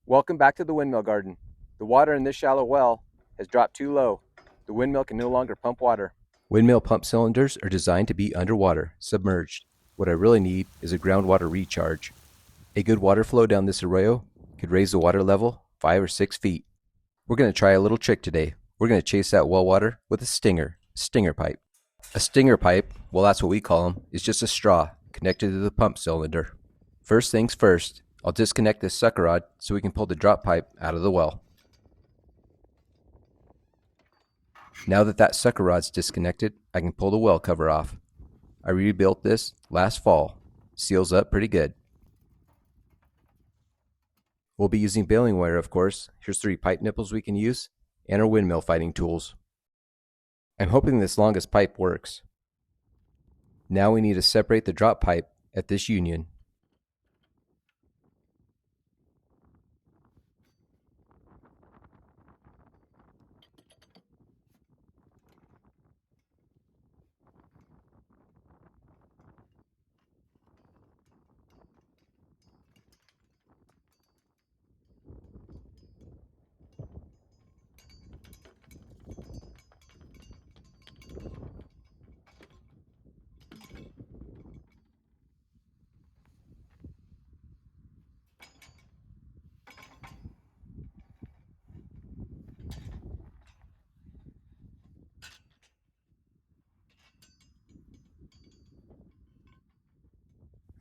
Welcome back to the windmill garden. The water in this shallow well has dropped too low. The windmill can no longer pump water. Windmill pump cylinders are designed to be underwater, submerged. What I really need is a groundwater recharge. A good water flow down this arroyo could raise the water level 5 or 6 feet. We're going to try a little trick today. We're going to chase that well water with a stinger pipe. A stinger pipe, well that's what we call them, is just a straw connected to the pump cylinder. First things first, I'll disconnect this sucker rod so we can pull the drop pipe out of the well. Now that sucker rod's disconnected, I can pull the well cover off. I rebuilt this last fall. Seals up pretty good. We'll be using baling wire, of course. Here's 3 pipe nipples we can use, and our windmill fighting tools. I'm hoping this longest pipe works. Now we need to separate the drop pipe at this union.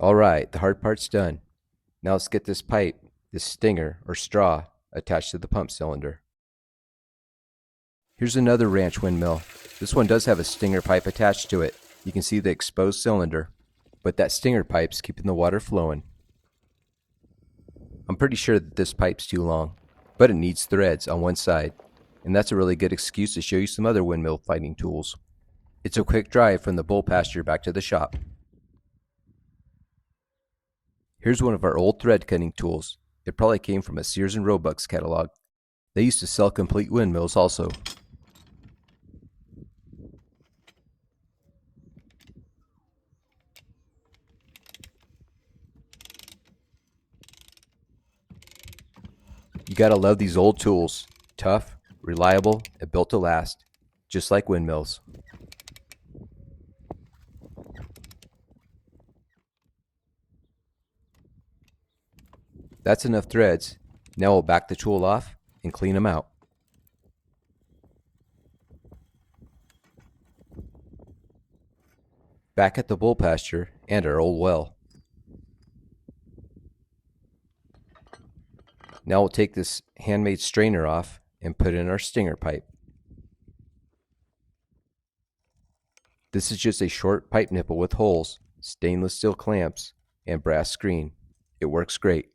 Alright, the hard part's done. Now let's get this pipe, this stinger or straw, attached to the pump cylinder. Here's another ranch windmill. This one does have a stinger pipe attached to it. You can see the exposed cylinder, but that stinger pipe's keeping the water flowing. I'm pretty sure that this pipe's too long, but it needs threads on one side, and that's a really good excuse to show you some other windmill fighting tools. It's a quick drive from the bull pasture back to the shop. Here's one of our old thread cutting tools. It probably came from a Sears and Roebuck's catalog. They used to sell complete windmills also. You gotta love these old tools. Tough, reliable, and built to last. Just like windmills. That's enough threads. Now we'll back the tool off and clean them out. Back at the bull pasture and our old well. Now we'll take this handmade strainer off and put in our stinger pipe. This is just a short pipe nipple with holes, stainless steel clamps, and brass screen. It works great.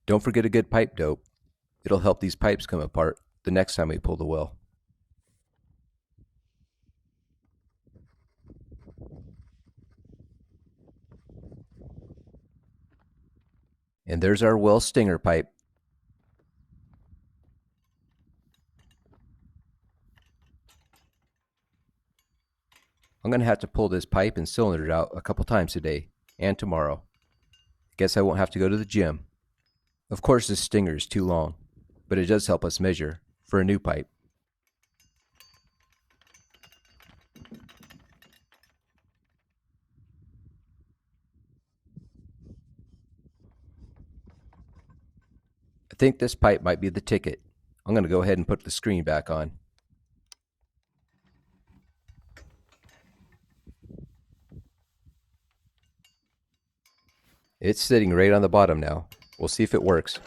Don't forget a good pipe dope. It'll help these pipes come apart the next time we pull the well. And there's our well stinger pipe. I'm going to have to pull this pipe and cylinder out a couple times today and tomorrow. Guess I won't have to go to the gym. Of course this stinger is too long, but it does help us measure for a new pipe. I think this pipe might be the ticket. I'm going to go ahead and put the screen back on. It's sitting right on the bottom now. We'll see if it works.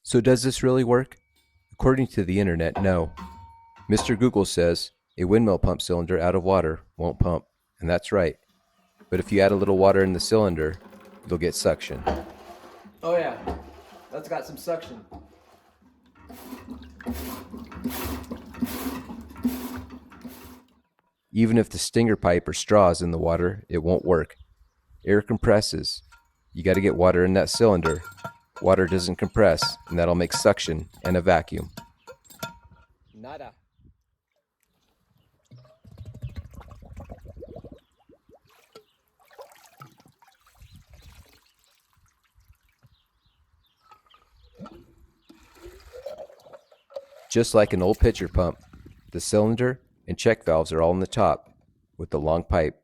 So does this really work? According to the internet, no. Mr. Google says a windmill pump cylinder out of water won't pump, and that's right. But if you add a little water in the cylinder, you'll get suction. Oh yeah, that's got some suction. Even if the stinger pipe or straw is in the water, it won't work. Air compresses. You got to get water in that cylinder. Water doesn't compress, and that'll make suction and a vacuum. Nada. Just like an old pitcher pump, the cylinder and check valves are all on the top with the long pipe.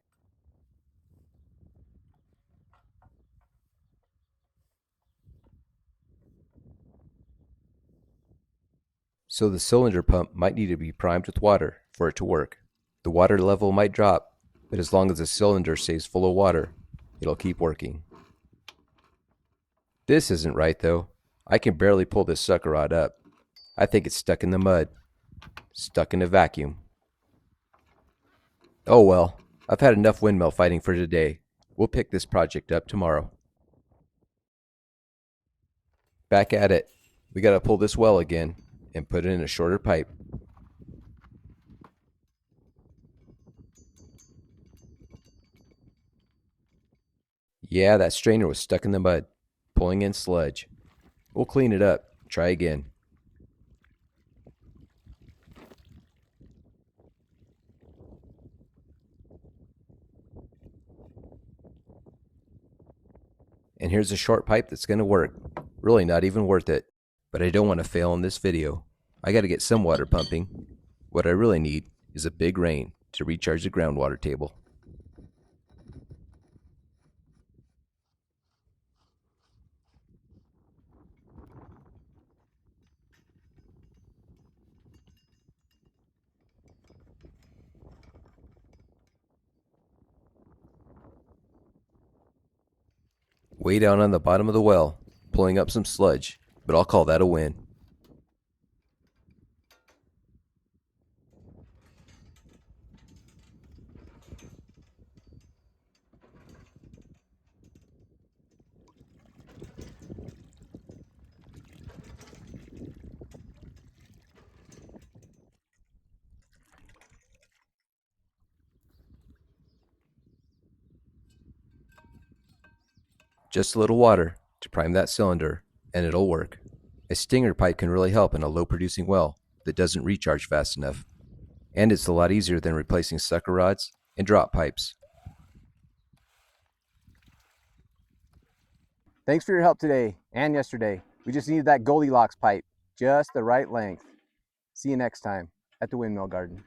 So the cylinder pump might need to be primed with water for it to work. The water level might drop, but as long as the cylinder stays full of water, it'll keep working. This isn't right though. I can barely pull this sucker rod up. I think it's stuck in the mud. Stuck in a vacuum. Oh well, I've had enough windmill fighting for today. We'll pick this project up tomorrow. Back at it. We gotta pull this well again and put it in a shorter pipe. Yeah, that strainer was stuck in the mud, pulling in sludge. We'll clean it up. Try again. And here's a short pipe that's going to work. Really not even worth it. But I don't want to fail in this video. I got to get some water pumping. What I really need is a big rain to recharge the groundwater table. Way down on the bottom of the well, pulling up some sludge, but I'll call that a win. Just a little water to prime that cylinder, and it'll work. A stinger pipe can really help in a low producing well that doesn't recharge fast enough. And it's a lot easier than replacing sucker rods and drop pipes. Thanks for your help today and yesterday. We just needed that Goldilocks pipe, just the right length. See you next time at the Windmill Garden.